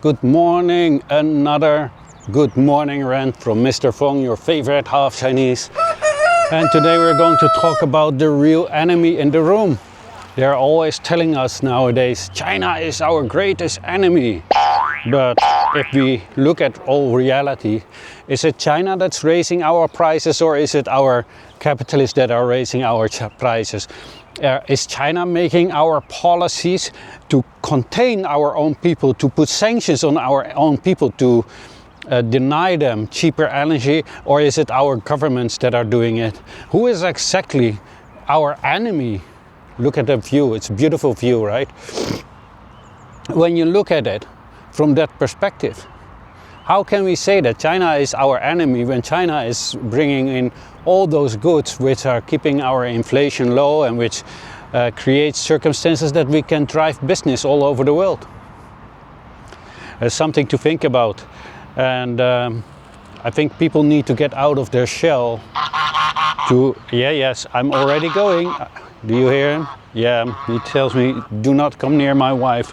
Good morning, another good morning rant from MrFong, your favorite half Chinese. And today we're going to talk about the real enemy in the room. They're always telling us nowadays, China is our greatest enemy. But if we look at all reality, is it China that's raising our prices, or is it our capitalists that are raising our prices? Is China making our policies to contain our own people, to put sanctions on our own people, to deny them cheaper energy, or is it our governments that are doing it? Who is exactly our enemy? Look at the view, it's a beautiful view, right? When you look at it from that perspective, how can we say that China is our enemy when China is bringing in all those goods which are keeping our inflation low and which creates circumstances that we can drive business all over the world? There's something to think about, and I think people need to get out of their shell yes, I'm already going. Do you hear him? Yeah, he tells me, do not come near my wife.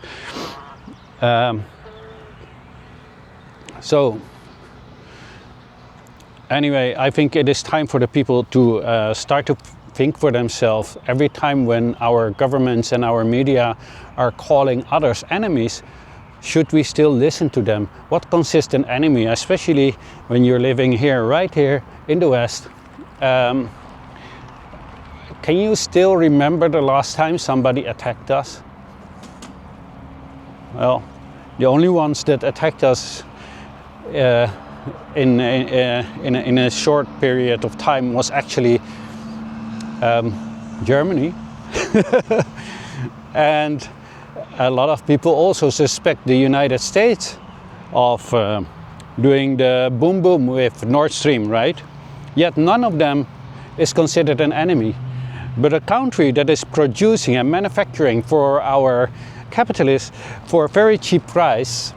So anyway, I think it is time for the people to start to think for themselves. Every time when our governments and our media are calling others enemies, should we still listen to them? What consists an enemy, especially when you're living here, right here in the West? Can you still remember the last time somebody attacked us? Well, the only ones that attacked us in a short period of time was actually Germany. And a lot of people also suspect the United States of doing the boom boom with Nord Stream, right? Yet none of them is considered an enemy. But a country that is producing and manufacturing for our capitalists for a very cheap price,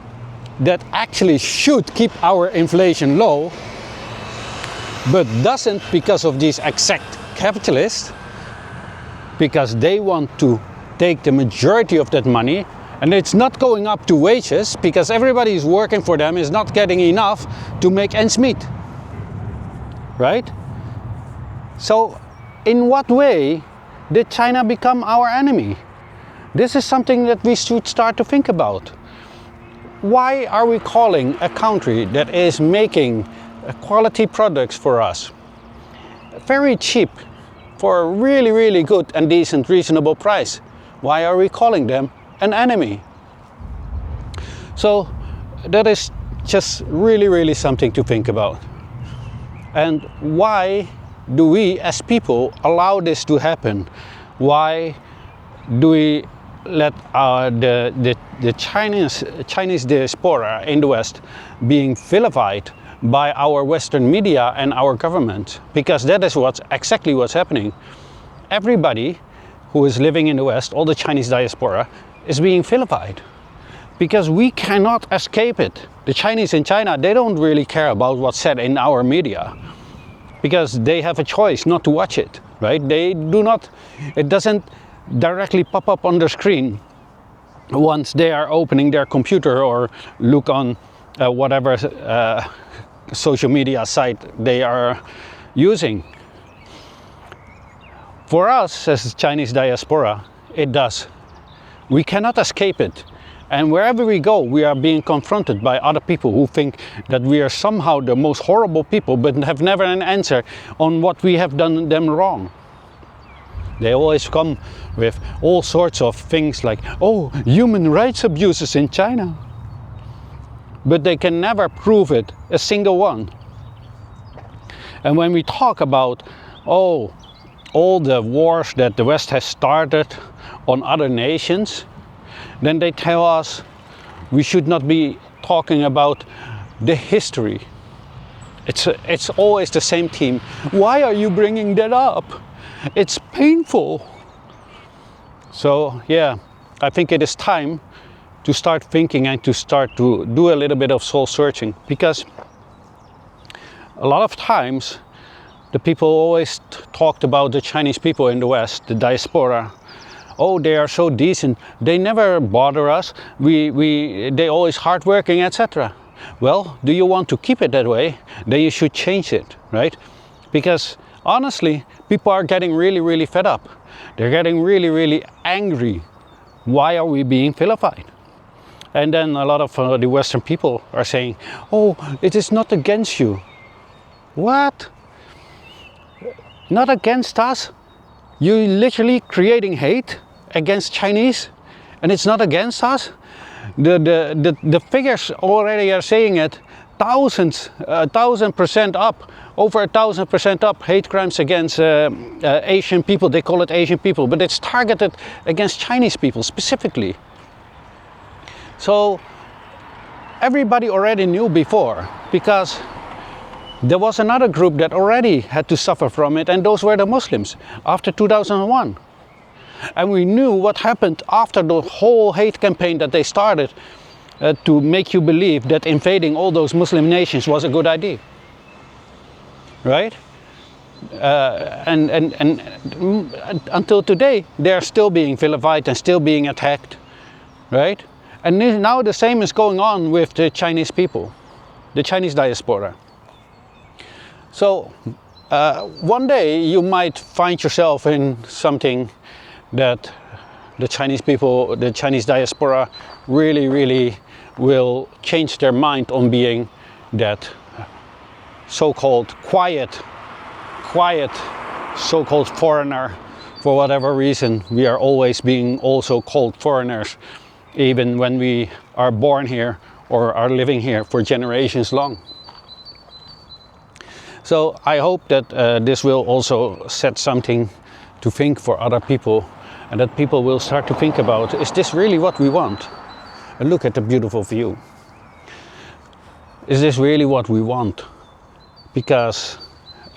that actually should keep our inflation low, but doesn't because of these exact capitalists, because they want to take the majority of that money, and it's not going up to wages because everybody is working for them is not getting enough to make ends meet, right? So in what way did China become our enemy? This is something that we should start to think about. Why are we calling a country that is making quality products for us very cheap for a really, really good and decent, reasonable price? Why are we calling them an enemy? So that is just really, really something to think about. And why do we as people allow this to happen? Why do we let the Chinese diaspora in the West being vilified by our Western media and our government? Because that is exactly what's happening. Everybody who is living in the West, all the Chinese diaspora, is being vilified. Because we cannot escape it. The Chinese in China, they don't really care about what's said in our media, because they have a choice not to watch it, right? They do not, it doesn't directly pop up on the screen once they are opening their computer or look on whatever social media site they are using. For us as Chinese diaspora, it does. We cannot escape it. And wherever we go, we are being confronted by other people who think that we are somehow the most horrible people, but have never an answer on what we have done them wrong. They always come with all sorts of things like, oh, human rights abuses in China. But they can never prove it, a single one. And when we talk about, oh, all the wars that the West has started on other nations, then they tell us we should not be talking about the history. It's always the same theme. Why are you bringing that up? It's painful. So yeah, I think it is time to start thinking and to start to do a little bit of soul searching, because a lot of times the people always talked about the Chinese people in the West, the diaspora, oh, they are so decent, they never bother us, they always hardworking, etc. Well, do you want to keep it that way? Then you should change it, right? Because honestly, people are getting really fed up. They're getting really angry. Why are we being vilified? And then a lot of the Western people are saying, oh, it is not against you. What? Not against us? You're literally creating hate against Chinese, and it's not against us? The figures already are saying it, 1,000% up, over 1,000% up hate crimes against Asian people. They call it Asian people, but it's targeted against Chinese people specifically. So everybody already knew before, because there was another group that already had to suffer from it, and those were the Muslims after 2001. And we knew what happened after the whole hate campaign that they started to make you believe that invading all those Muslim nations was a good idea, right? And until today, they are still being vilified and still being attacked, right? And now the same is going on with the Chinese people, the Chinese diaspora. So one day you might find yourself in something that the Chinese people, the Chinese diaspora really will change their mind on being that so-called quiet so-called foreigner. For whatever reason, we are always being also called foreigners, even when we are born here or are living here for generations long. So I hope that this will also set something to think for other people, and that people will start to think about, is this really what we want? And look at the beautiful view. Is this really what we want? Because,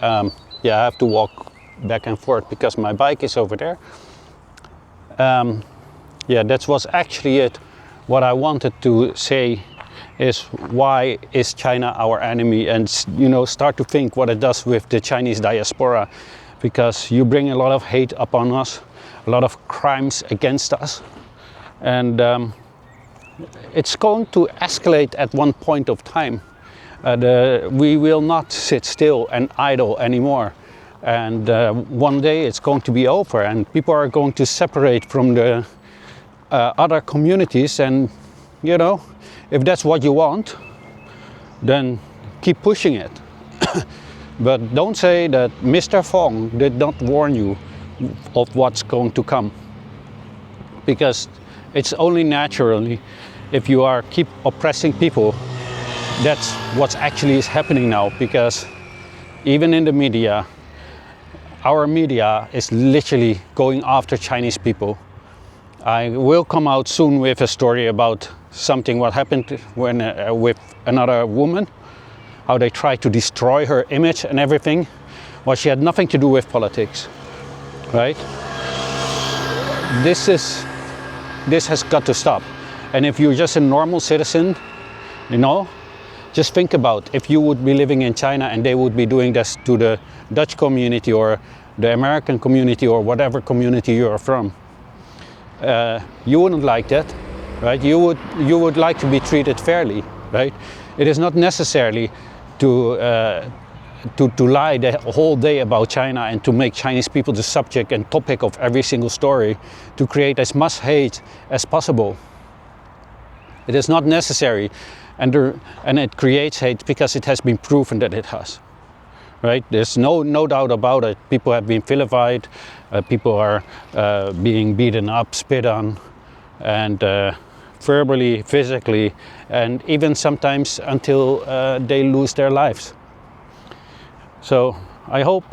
yeah, I have to walk back and forth because my bike is over there. Yeah, that was actually it. What I wanted to say is, why is China our enemy? And, you know, start to think what it does with the Chinese diaspora, because you bring a lot of hate upon us, a lot of crimes against us, and it's going to escalate at one point of time. We will not sit still and idle anymore, and one day it's going to be over, and people are going to separate from the other communities. And you know, if that's what you want, then keep pushing it. But don't say that MrFong did not warn you of what's going to come, because it's only naturally, if you are keep oppressing people, that's what's actually is happening now. Because even in the media, our media is literally going after Chinese people. I will come out soon with a story about something what happened when with another woman, how they tried to destroy her image and everything. Well, she had nothing to do with politics, right? This has got to stop. And if you're just a normal citizen, you know, just think about if you would be living in China and they would be doing this to the Dutch community or the American community or whatever community you are from. You wouldn't like that, right? You would like to be treated fairly, right? It is not necessarily to lie the whole day about China and to make Chinese people the subject and topic of every single story, to create as much hate as possible. It is not necessary, and it creates hate because it has been proven that it has. Right? There's no doubt about it. People have been vilified, people are being beaten up, spit on, and verbally, physically, and even sometimes until they lose their lives. So I hope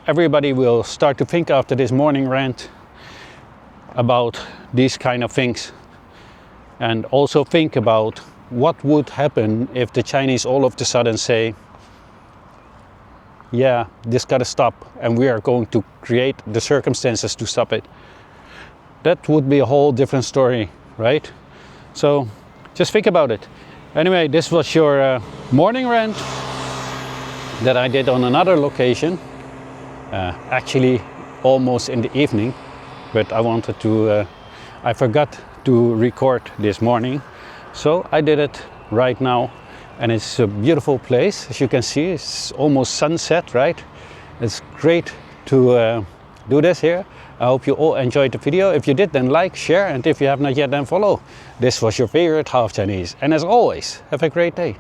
everybody will start to think after this morning rant about these kind of things, and also think about what would happen if the Chinese all of a sudden say, yeah, this gotta stop, and we are going to create the circumstances to stop it. That would be a whole different story, right? So just think about it. Anyway, this was your morning rant that I did on another location, actually almost in the evening, but I wanted to, I forgot to record this morning, so I did it right now. And it's a beautiful place, as you can see. It's almost sunset, right? It's great to do this here. I hope you all enjoyed the video. If you did, then like, share, and if you have not yet, then follow. This was your favorite half Chinese, and as always, have a great day.